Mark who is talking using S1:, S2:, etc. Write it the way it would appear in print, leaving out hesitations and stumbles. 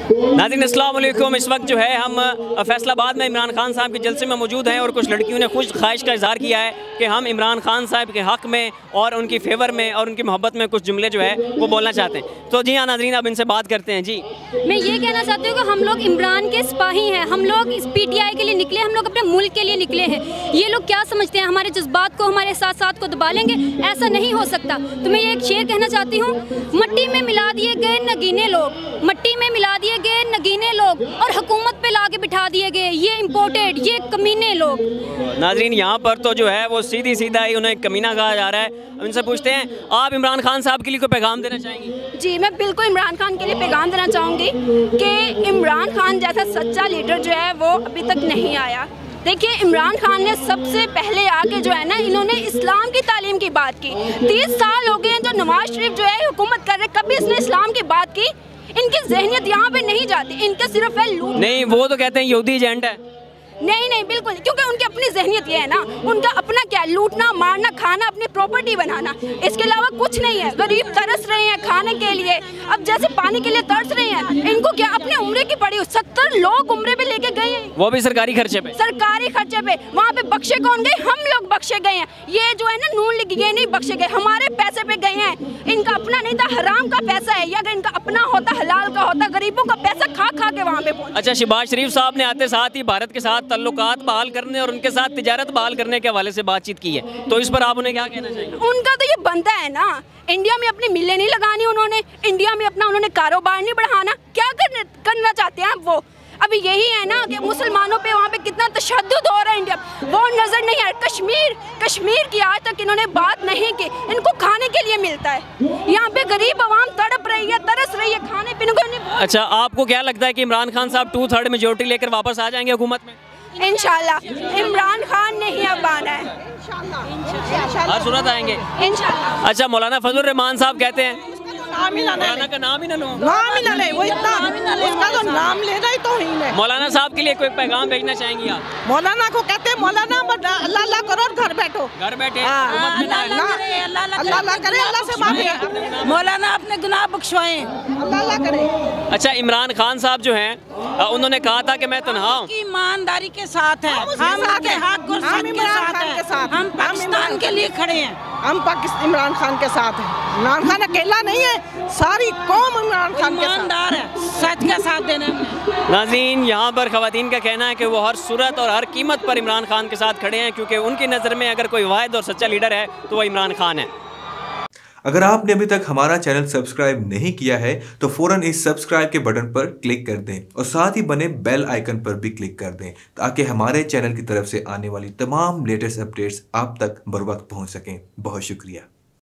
S1: नाज़रीन अस्सलाम वालेकुम। इस वक्त जो है हम फैसलाबाद में इमरान खान साहब के जलसे में मौजूद हैं और कुछ लड़कियों ने खुश ख्वाहिश का इजहार किया है कि हम इमरान खान साहब के हक़ में और उनकी फेवर में और उनकी मोहब्बत में कुछ जुमले जो है वो बोलना चाहते हैं। तो जी हाँ नाज़रीन, अब इनसे बात करते हैं। जी
S2: मैं ये कहना चाहती हूँ कि हम लोग इमरान के सिपाही हैं, हम लोग इस PTI के लिए निकले, हम लोग अपने मुल्क के लिए निकले हैं। ये लोग क्या समझते हैं हमारे जज्बात को, हमारे साथ को दबा लेंगे? ऐसा नहीं हो सकता। तो मैं ये एक शेर कहना चाहती हूँ, मट्टी में मिला दिए गए नगीने लोग, मट्टी में मिला दिए गए नगीने लोग और हुकूमत पे लाके बिठा दिए गए ये इम्पोर्टेड, ये कमीने लोग।
S1: नाज़रीन यहाँ पर तो जो है वो सीधी सीधा ही उन्हें कमीना कहा जा रहा है। उनसे पूछते हैं, आप इमरान खान साहब के लिए कोई पैगाम देना चाहेंगी?
S2: जी, मैं बिल्कुल इमरान खान के लिए पैगाम देना चाहूँगी कि इमरान खान जैसा सच्चा लीडर जो है वो अभी तक नहीं आया। देखिए, इमरान खान ने सबसे पहले आके जो है ना, इन्होंने इस्लाम की तालीम की बात की। 30 साल हो गए हैं जो नवाज शरीफ जो है हुकूमत कर रहे, कभी इसने इस्लाम की बात की? इनकी जहनियत यहाँ पे नहीं जाती, इनके सिर्फ है लूट।
S1: नहीं, वो तो कहते हैं यहूदी एजेंट है।
S2: नहीं बिल्कुल, क्योंकि उनकी अपनी जहनियत ये है ना, उनका अपना क्या है, लूटना, मारना, खाना, अपनी प्रॉपर्टी बनाना, इसके अलावा कुछ नहीं है। गरीब तरस रहे हैं खाने के लिए, अब जैसे पानी के लिए तरस रहे हैं, इनको क्या अपने उम्र की पड़ी, 70 लोग उम्र पे लेके गए हैं,
S1: वो भी सरकारी खर्चे पे।
S2: सरकारी खर्चे पे। वहाँ पे बख्शे कौन गए? हम लोग बख्शे गए हैं। ये जो है ना नून लीग, ये नहीं बख्शे गए, हमारे पैसे पे गए हैं। इनका अपना नहीं था, हराम का पैसा है। या अगर इनका अपना होता, हलाल का होता, गरीबों का पैसा खा के वहाँ पे पहुंचे।
S1: अच्छा, शहबाज शरीफ साहब ने आते साथ ही भारत के साथ ताल्लुकात बहाल करने और उनके साथ तिजारत बहाल करने के हवाले से बातचीत की है, तो इस पर आप उन्हें क्या कहना चाहेंगे?
S2: उनका तो ये बनता है ना, इंडिया में अपनी मिलें नहीं लगानी उन्होंने, इंडिया में अपना उन्होंने कारोबार नहीं बढ़ाना। क्या करना चाहते हैं वो? अभी यही है ना कि मुसलमानों पे वहाँ पे कितना तशद्दुद हो रहा है इंडिया, वो नज़र नहीं आ रहा। कश्मीर की आज तक इन्होंने बात नहीं की। इनको खाने के लिए मिलता है, यहाँ पे गरीब आवाम तड़प रही है, तरस रही है, खाने पीने को नहीं।
S1: अच्छा, आपको क्या लगता है कि इमरान खान साहब 2/3 मेजोरिटी लेकर वापस आ जाएंगे हुकूमत में?
S2: इंशाल्लाह। इमरान खान नहीं अब आना है,
S1: हर सूरत आएंगे इंशाल्लाह। अच्छा, मौलाना फजल रहमान साहब कहते हैं मौलाना का नाम ही ना लो,
S3: नाम ही ना ले, वो इतना उसका तो नाम लेना ही तो ही नहीं।
S1: मौलाना साहब के लिए कोई पैगाम भेजना चाहेंगी आप?
S3: मौलाना को कहते हैं, मौलाना अल्लाह अल्लाह करो और घर बैठो,
S1: घर बैठे
S3: अल्लाह अल्लाह करे, अल्लाह से मांगे,
S4: मौलाना अपने गुनाह बख्शवाएं,
S3: अल्लाह करे।
S1: अच्छा, इमरान खान साहब जो हैं उन्होंने कहा था कि मैं तन्हा हूँ,
S4: ईमानदारी के साथ है, हम उनके हक और सच के साथ हैं, हम पाकिस्तान के लिए खड़े हैं,
S3: हम पाकिस्तान इमरान खान के साथ हैं। इमरान खान अकेला नहीं है, सारी कौम इमरान खान के
S4: ईमानदार है, सच का साथ देने में।
S1: नाज़रीन यहाँ पर ख़वातीन का कहना है कि वो हर सूरत और हर कीमत पर इमरान खान के साथ खड़े हैं, क्योंकि उनकी नज़र में अगर कोई वाहिद और सच्चा लीडर है तो वो इमरान खान है।
S5: अगर आपने अभी तक हमारा चैनल सब्सक्राइब नहीं किया है तो फौरन इस सब्सक्राइब के बटन पर क्लिक कर दें और साथ ही बने बेल आइकन पर भी क्लिक कर दें, ताकि हमारे चैनल की तरफ से आने वाली तमाम लेटेस्ट अपडेट्स आप तक बर वक्त पहुंच सकें। बहुत शुक्रिया।